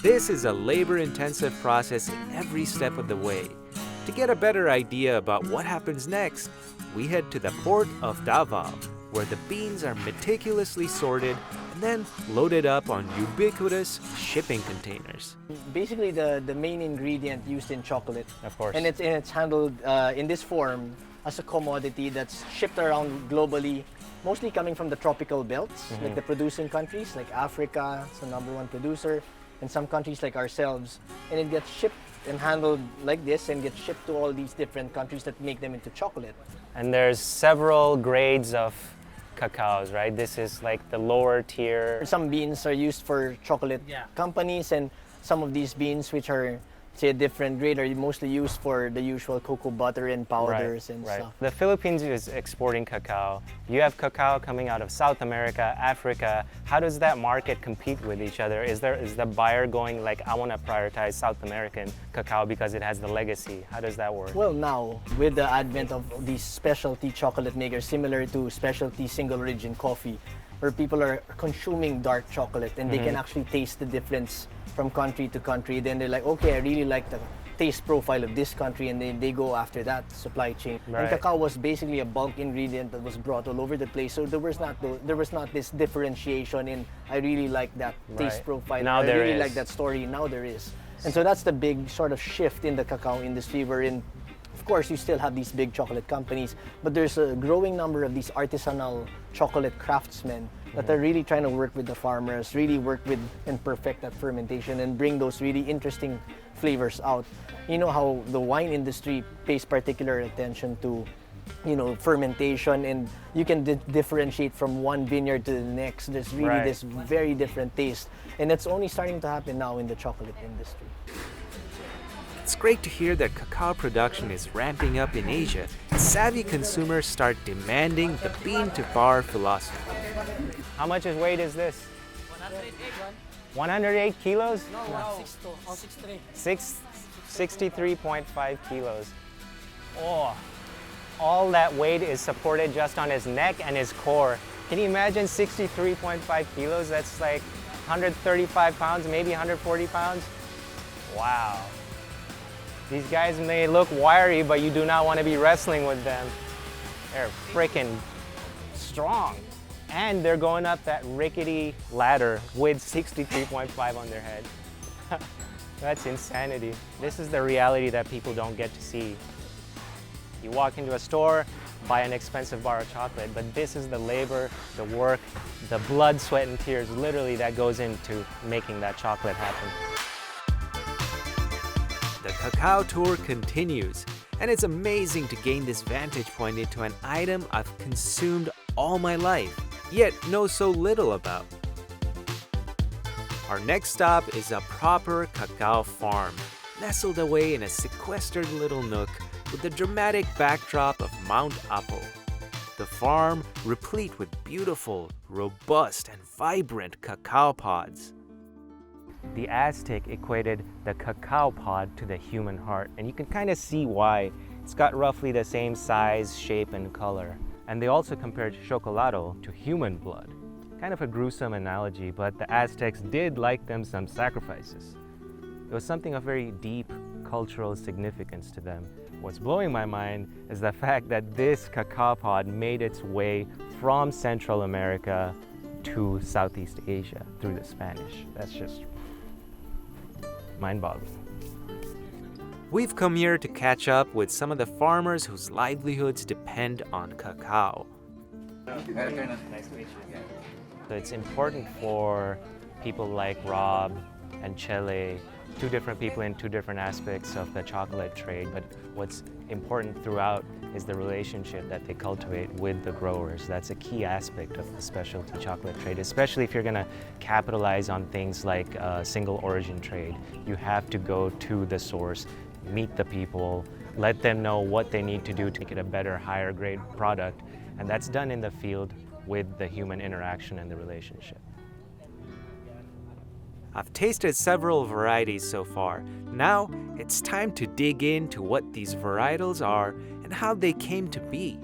This is a labor-intensive process in every step of the way. To get a better idea about what happens next, we head to the port of Davao, where the beans are meticulously sorted and then loaded up on ubiquitous shipping containers. Basically, the main ingredient used in chocolate. Of course. And it's handled in this form as a commodity that's shipped around globally, mostly coming from the tropical belts, like the producing countries, like Africa, it's the #1 producer, and some countries like ourselves. And it gets shipped and handled like this and gets shipped to all these different countries that make them into chocolate. And there's several grades of cacaos, right? This is like the lower tier. Some beans are used for chocolate companies, and some of these beans, which are, say, a different grade, are mostly used for the usual cocoa butter and powders and stuff. The Philippines is exporting cacao. You have cacao coming out of South America, Africa. How does that market compete with each other? Is the buyer going like, I want to prioritize South American cacao because it has the legacy? How does that work? Well, now, with the advent of these specialty chocolate makers, similar to specialty single origin coffee, where people are consuming dark chocolate and they can actually taste the difference from country to country, then they're like, okay, I really like the taste profile of this country, and then they go after that supply chain. Right. And cacao was basically a bulk ingredient that was brought all over the place, so there was not this differentiation in, I really like that taste profile, Now I there really is. like that story. Now there is. And so that's the big sort of shift in the cacao industry, wherein, of course, you still have these big chocolate companies, but there's a growing number of these artisanal chocolate craftsmen that are really trying to work with the farmers, really work with and perfect that fermentation and bring those really interesting flavors out. You know how the wine industry pays particular attention to, you know, fermentation, and you can differentiate from one vineyard to the next. There's really this very different taste, and it's only starting to happen now in the chocolate industry. It's great to hear that cacao production is ramping up in Asia. Savvy consumers start demanding the bean-to-bar philosophy. How much weight is this? 108 kilos? No, 63.5 kilos. Oh, all that weight is supported just on his neck and his core. Can you imagine 63.5 kilos? That's like 135 pounds, maybe 140 pounds. Wow. These guys may look wiry, but you do not want to be wrestling with them. They're freaking strong. And they're going up that rickety ladder with 63.5 on their head. That's insanity. This is the reality that people don't get to see. You walk into a store, buy an expensive bar of chocolate, but this is the labor, the work, the blood, sweat, and tears literally that goes into making that chocolate happen. The cacao tour continues, and it's amazing to gain this vantage point into an item I've consumed all my life, yet know so little about. Our next stop is a proper cacao farm, nestled away in a sequestered little nook with the dramatic backdrop of Mount Apo. The farm replete with beautiful, robust, and vibrant cacao pods. The Aztec equated the cacao pod to the human heart, and you can kind of see why. It's got roughly the same size, shape, and color. And they also compared chocolate to human blood. Kind of a gruesome analogy, but the Aztecs did like them some sacrifices. It was something of very deep cultural significance to them. What's blowing my mind is the fact that this cacao pod made its way from Central America to Southeast Asia through the Spanish. That's just mind-boggling. We've come here to catch up with some of the farmers whose livelihoods depend on cacao. Nice to meet you. So it's important for people like Rob and Chele, two different people in two different aspects of the chocolate trade, but what's important throughout is the relationship that they cultivate with the growers. That's a key aspect of the specialty chocolate trade, especially if you're going to capitalize on things like single origin trade. You have to go to the source, meet the people, let them know what they need to do to make it a better, higher grade product, and that's done in the field with the human interaction and the relationship. I've tasted several varieties so far. Now, it's time to dig into what these varietals are and how they came to be.